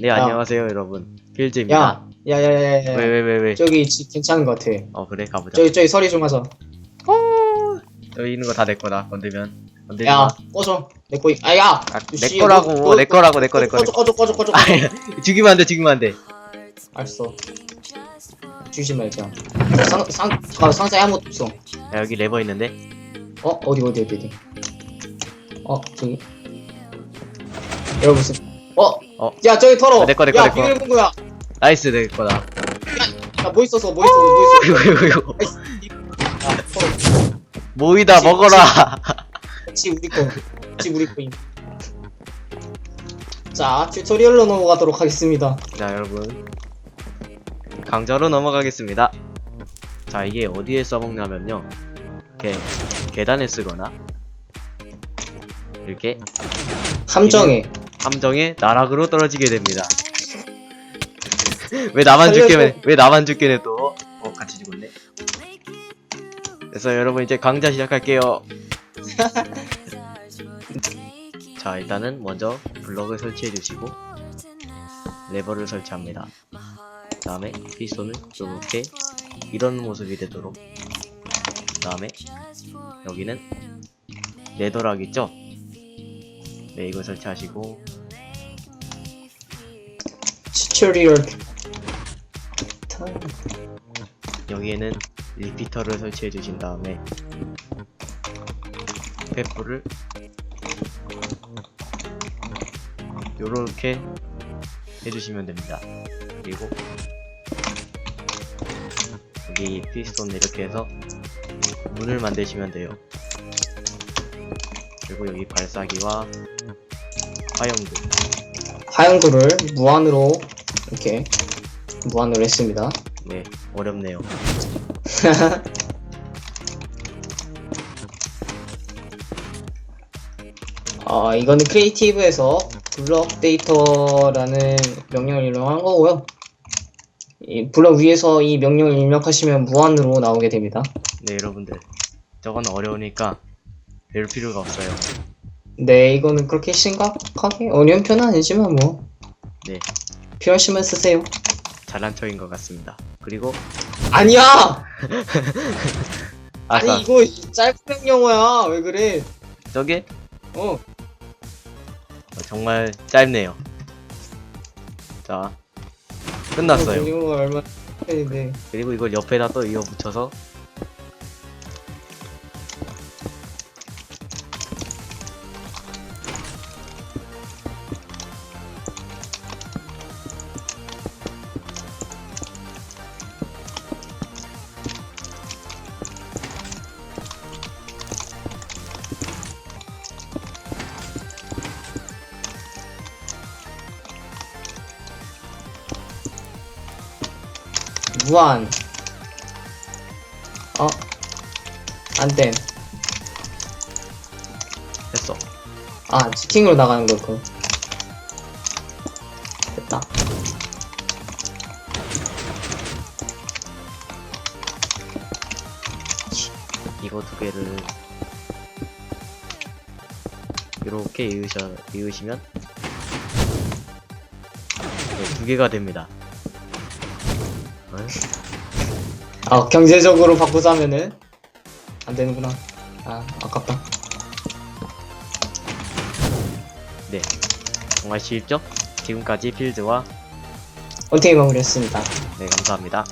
네, 야. 안녕하세요, 여러분. 필즈입니다. 야야야야야. 왜? 저기 집 괜찮은 것 같아. 그래, 가보자. 저기 서리 좀 하자. 여기 있는 거 다 내 거다. 건들지 야 마. 꺼져. 내 거. 아야. 내 거라고, 내 거라고. 꺼져. 죽이면 안 돼. 알았어. 주지 말자. 상자에 아무것도 없어. 야, 여기 레버 있는데? 어디. 저기. 여러분. 야 저기 털어. 내 거. 야 비밀번호야. 나이스, 내 거다. 야 뭐 있었어. 이거. 야 털어. 모이다, 그치, 먹어라. 지 우리 거. 자 튜토리얼로 넘어가도록 하겠습니다. 자, 여러분. 강좌로 넘어가겠습니다. 자, 이게 어디에 써먹냐면요. 이렇게 계단에 쓰거나, 이렇게 함정에. 나락으로 떨어지게 됩니다. 왜 나만 죽게 해 또? 같이 죽었네. 그래서 여러분 이제 강좌 시작할게요. 자, 일단은 먼저 블럭을 설치해 주시고 레버를 설치합니다. 그 다음에 피스톤을 이렇게 이런 모습이 되도록, 그 다음에 여기는 네더락 있죠? 네, 이걸 설치하시고, 튜토리얼. 여기에는 리피터를 설치해 주신 다음에 횃불을 요렇게 해주시면 됩니다. 그리고 여기 피스톤 이렇게 해서 문을 만드시면 돼요. 그리고 여기 발사기와 화염구를 무한으로 이렇게 무한으로 했습니다. 네, 어렵네요. 이거는 크리에이티브에서 블럭 데이터라는 명령을 입력한 거고요. 이 블럭 위에서 이 명령을 입력하시면 무한으로 나오게 됩니다. 네, 여러분들, 저건 어려우니까 배울 필요가 없어요. 네, 이거는 그렇게 심각하게 어려운 편은 아니지만 뭐 네, 필요하시면 쓰세요. 잘난 척인 것 같습니다. 그리고 아니야! 아까 아니 이거 짧은 명령어야. 왜 그래? 저게 어. 정말 짧네요. 자, 끝났어요. 명령어가 얼마나 편인데. 그리고 이걸 옆에다 또 이어 붙여서 무한. 안됨. 했어. 치팅으로 나가는 거고. 됐다. 이거 두 개를 이렇게 이으시면 네, 두 개가 됩니다. 경제적으로 바꾸자면은 안 되는구나. 아깝다. 네, 정말 쉽죠? 지금까지 필드와 원테이 마무리했습니다. 네, 감사합니다.